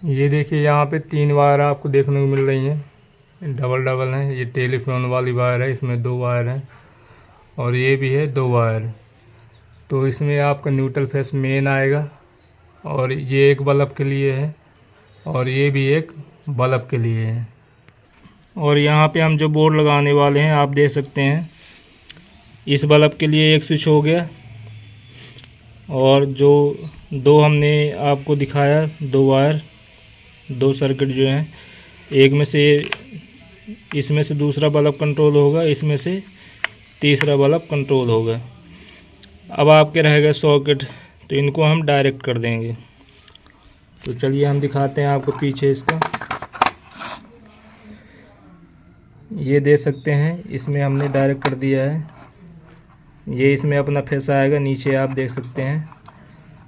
ये देखिए यहाँ पे 3 वायर आपको देखने को मिल रही हैं, डबल डबल हैं। ये टेलीफोन वाली वायर है, इसमें 2 वायर हैं और ये भी है 2 वायर। तो इसमें आपका न्यूट्रल फेस मेन आएगा और ये एक बल्ब के लिए है और ये भी एक बल्ब के लिए है। और यहाँ पे हम जो बोर्ड लगाने वाले हैं आप देख सकते हैं, इस बल्ब के लिए एक स्विच हो गया और जो 2 हमने आपको दिखाया 2 वायर 2 सर्किट जो हैं, एक में से इसमें से दूसरा बल्ब कंट्रोल होगा, इसमें से तीसरा बल्ब कंट्रोल होगा। अब आपके रह गए सॉकेट, तो इनको हम डायरेक्ट कर देंगे। तो चलिए हम दिखाते हैं आपको पीछे इसका। ये दे सकते हैं, इसमें हमने डायरेक्ट कर दिया है। ये इसमें अपना फेस आएगा, नीचे आप देख सकते हैं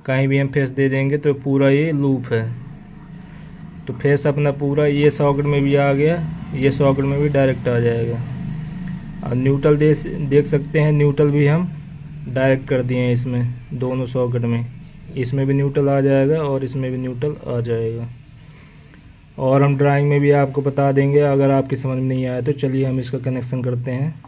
कहीं भी हम फेस दे देंगे तो पूरा ये लूप है। तो फेस अपना पूरा ये सॉकेट में भी आ गया, ये सॉकेट में भी डायरेक्ट आ जाएगा। और न्यूट्रल देख सकते हैं, न्यूट्रल भी हम डायरेक्ट कर दिए हैं इसमें, दोनों सॉकेट में। इसमें भी न्यूट्रल आ जाएगा और इसमें भी न्यूट्रल आ जाएगा। और हम ड्राइंग में भी आपको बता देंगे, अगर आपकी समझ में नहीं आया तो चलिए हम इसका कनेक्शन करते हैं।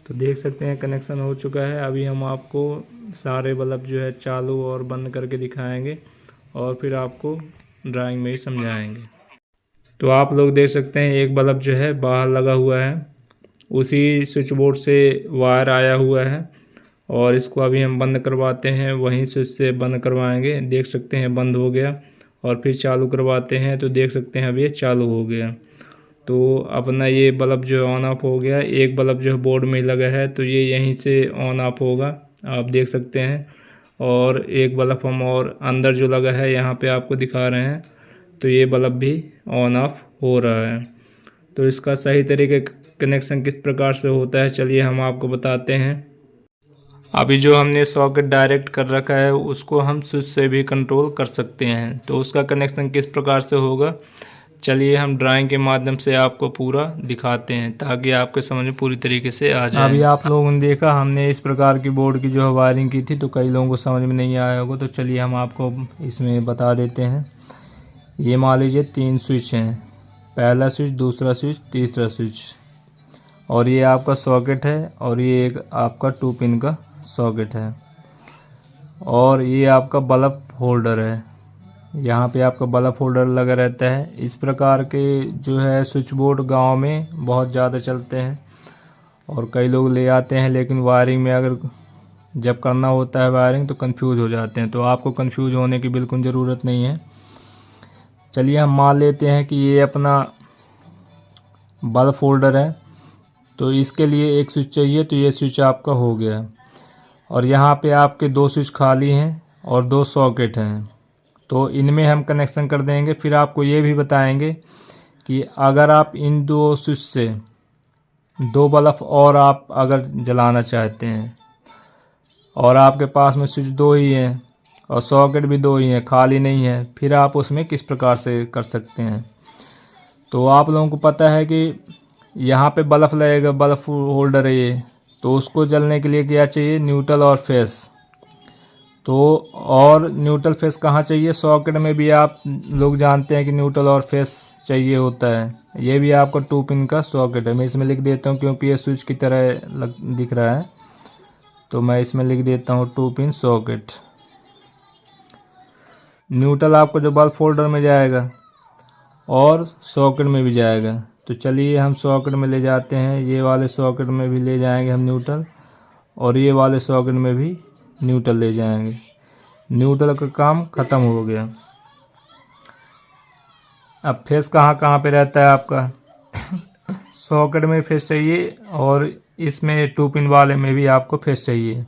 तो देख सकते हैं कनेक्शन हो चुका है। अभी हम आपको सारे बल्ब जो है चालू और बंद करके दिखाएंगे और फिर आपको ड्राइंग में ही समझाएंगे। तो आप लोग देख सकते हैं एक बल्ब जो है बाहर लगा हुआ है, उसी स्विच बोर्ड से वायर आया हुआ है और इसको अभी हम बंद करवाते हैं, वहीं स्विच से बंद करवाएंगे। देख सकते हैं बंद हो गया और फिर चालू करवाते हैं तो देख सकते हैं अब ये चालू हो गया। तो अपना ये बल्ब जो है ऑन ऑफ हो गया। एक बल्ब जो है बोर्ड में लगा है तो ये यहीं से ऑन ऑफ होगा, आप देख सकते हैं। और एक बल्ब हम और अंदर जो लगा है यहाँ पे आपको दिखा रहे हैं, तो ये बल्ब भी ऑन ऑफ हो रहा है। तो इसका सही तरीके कनेक्शन किस प्रकार से होता है चलिए हम आपको बताते हैं। अभी जो हमने सॉकेट डायरेक्ट कर रखा है उसको हम स्विच से भी कंट्रोल कर सकते हैं। तो उसका कनेक्शन किस प्रकार से होगा चलिए हम ड्राइंग के माध्यम से आपको पूरा दिखाते हैं, ताकि आपके समझ में पूरी तरीके से आ जाए। अभी आप लोगों ने देखा हमने इस प्रकार की बोर्ड की जो है वायरिंग की थी, तो कई लोगों को समझ में नहीं आया होगा। तो चलिए हम आपको इसमें बता देते हैं। ये मान लीजिए 3 स्विच हैं, पहला स्विच, दूसरा स्विच, तीसरा स्विच। और ये आपका सॉकेट है और ये एक आपका 2 पिन का सॉकेट है। और ये आपका बल्ब होल्डर है, यहाँ पे आपका बल्ब होल्डर लगा रहता है। इस प्रकार के जो है स्विच बोर्ड गांव में बहुत ज़्यादा चलते हैं और कई लोग ले आते हैं, लेकिन वायरिंग में अगर जब करना होता है वायरिंग तो कंफ्यूज हो जाते हैं। तो आपको कंफ्यूज होने की बिल्कुल ज़रूरत नहीं है। चलिए हम मान लेते हैं कि ये अपना बल्ब होल्डर है, तो इसके लिए एक स्विच चाहिए, तो ये स्विच आपका हो गया। और यहाँ पे आपके 2 स्विच खाली हैं और 2 सॉकेट हैं, तो इनमें हम कनेक्शन कर देंगे। फिर आपको ये भी बताएंगे कि अगर आप इन 2 स्विच से 2 बल्ब और आप अगर जलाना चाहते हैं और आपके पास में स्विच 2 ही हैं और सॉकेट भी 2 ही हैं, खाली नहीं है, फिर आप उसमें किस प्रकार से कर सकते हैं। तो आप लोगों को पता है कि यहाँ पे बल्ब लगेगा, बल्ब होल्डर है ये, तो उसको जलने के लिए क्या चाहिए, न्यूट्रल और फेस। तो और न्यूट्रल फेस कहाँ चाहिए, सॉकेट में भी आप लोग जानते हैं कि न्यूट्रल और फेस चाहिए होता है। ये भी आपका 2 पिन का सॉकेट है। मैं इसमें लिख देता हूँ क्योंकि ये स्विच की तरह दिख रहा है, तो मैं इसमें लिख देता हूँ 2 पिन सॉकेट। न्यूट्रल आपको जो बल्ब होल्डर में जाएगा और सॉकेट में भी जाएगा। तो चलिए हम सॉकेट में ले जाते हैं, ये वाले सॉकेट में भी ले जाएंगे हम न्यूट्रल, और ये वाले सॉकेट में भी न्यूट्रल ले जाएंगे। न्यूट्रल का काम ख़त्म हो गया। अब फेस कहाँ कहाँ पे रहता है आपका सॉकेट में फेस चाहिए और इसमें 2 पिन वाले में भी आपको फेस चाहिए,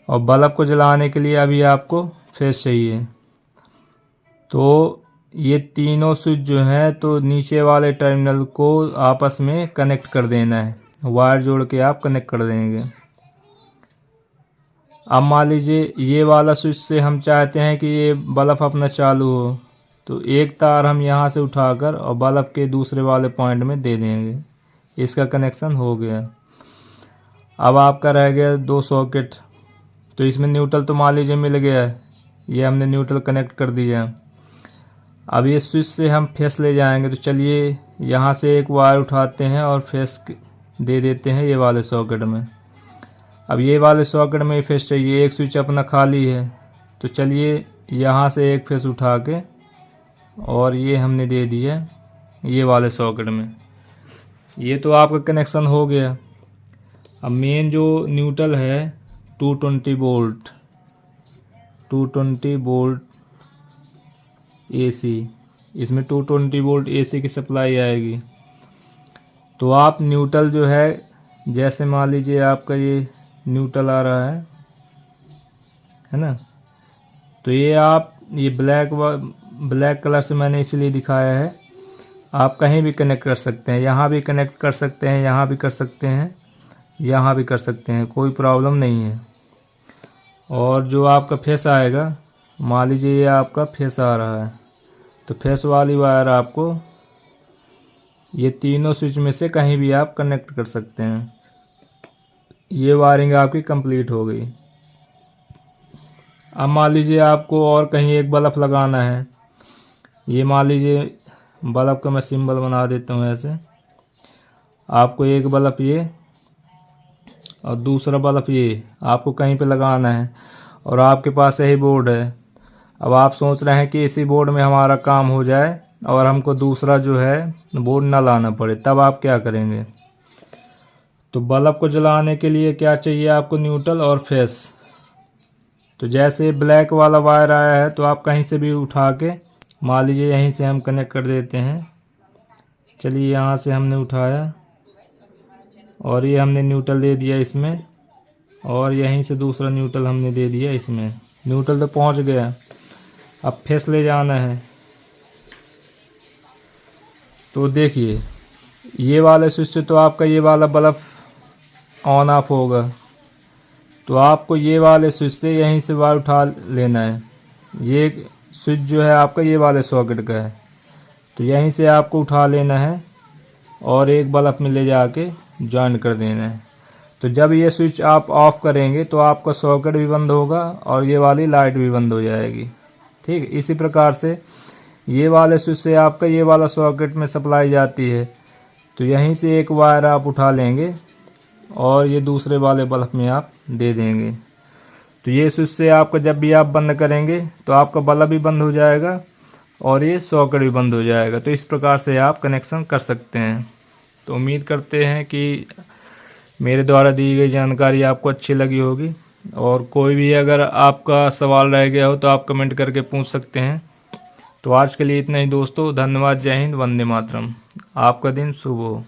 और बल्ब को जलाने के लिए अभी आपको फेस चाहिए। तो ये तीनों स्विच जो हैं तो नीचे वाले टर्मिनल को आपस में कनेक्ट कर देना है, वायर जोड़ के आप कनेक्ट कर देंगे। अब मान लीजिए ये वाला स्विच से हम चाहते हैं कि ये बल्ब अपना चालू हो, तो एक तार हम यहाँ से उठाकर और बल्ब के दूसरे वाले पॉइंट में दे देंगे। इसका कनेक्शन हो गया। अब आपका रह गया 2 सॉकेट, तो इसमें न्यूट्रल तो मान लीजिए मिल गया है, ये हमने न्यूट्रल कनेक्ट कर दिया। अब ये स्विच से हम फेस ले जाएंगे। तो चलिए यहाँ से एक वायर उठाते हैं और फेस दे देते हैं ये वाले सॉकेट में। अब ये वाले सॉकेट में फेस चाहिए, एक स्विच अपना खाली है। तो चलिए यहाँ से एक फेस उठा के और ये हमने दे दिया ये वाले सॉकेट में। ये तो आपका कनेक्शन हो गया। अब मेन जो न्यूट्रल है 220 वोल्ट AC, इसमें 220 वोल्ट AC की सप्लाई आएगी। तो आप न्यूट्रल जो है, जैसे मान लीजिए आपका ये न्यूट्रल आ रहा है ना, तो ये आप ये ब्लैक कलर से मैंने इसलिए दिखाया है। आप कहीं भी कनेक्ट कर सकते हैं, यहाँ भी कनेक्ट कर सकते हैं, यहाँ भी कर सकते हैं, यहाँ भी कर सकते हैं, कोई प्रॉब्लम नहीं है। और जो आपका फेस आएगा, मान लीजिए ये आपका फेस आ रहा है, तो फेस वाली वायर आपको ये तीनों स्विच में से कहीं भी आप कनेक्ट कर सकते हैं। ये वायरिंग आपकी कंप्लीट हो गई। अब मान लीजिए आपको और कहीं एक बल्ब लगाना है। ये मान लीजिए बल्ब का मैं सिंबल बना देता हूँ ऐसे। आपको एक बल्ब ये और दूसरा बल्ब ये आपको कहीं पे लगाना है और आपके पास यही बोर्ड है। अब आप सोच रहे हैं कि इसी बोर्ड में हमारा काम हो जाए और हमको दूसरा जो है बोर्ड ना लाना पड़े, तब आप क्या करेंगे? तो बल्ब को जलाने के लिए क्या चाहिए आपको? न्यूट्रल और फेस। तो जैसे ब्लैक वाला वायर आया है तो आप कहीं से भी उठा के, मान लीजिए यहीं से हम कनेक्ट कर देते हैं। चलिए यहाँ से हमने उठाया और ये हमने न्यूट्रल दे दिया इसमें, और यहीं से दूसरा न्यूट्रल हमने दे दिया इसमें। न्यूट्रल तो पहुँच गया। अब फेस ले जाना है। तो देखिए ये वाले स्विच से तो आपका ये वाला बल्ब ऑन ऑफ होगा। तो आपको ये वाले स्विच से यहीं से वायर उठा लेना है। ये स्विच जो है आपका ये वाले सॉकेट का है, तो यहीं से आपको उठा लेना है और एक बल्ब में ले जाके जॉइन कर देना है। तो जब ये स्विच आप ऑफ करेंगे तो आपका सॉकेट भी बंद होगा और ये वाली लाइट भी बंद हो जाएगी। ठीक, इसी प्रकार से ये वाले स्विच से आपका ये वाला सॉकेट में सप्लाई जाती है। तो यहीं से एक वायर आप उठा लेंगे और ये दूसरे वाले बल्ब में आप दे देंगे। तो ये स्विच से आपका जब भी आप बंद करेंगे तो आपका बल्ब भी बंद हो जाएगा और ये सॉकेट भी बंद हो जाएगा। तो इस प्रकार से आप कनेक्शन कर सकते हैं। तो उम्मीद करते हैं कि मेरे द्वारा दी गई जानकारी आपको अच्छी लगी होगी, और कोई भी अगर आपका सवाल रह गया हो तो आप कमेंट करके पूछ सकते हैं। तो आज के लिए इतना ही दोस्तों, धन्यवाद, जय हिंद, वंदे मातरम। आपका दिन शुभ हो।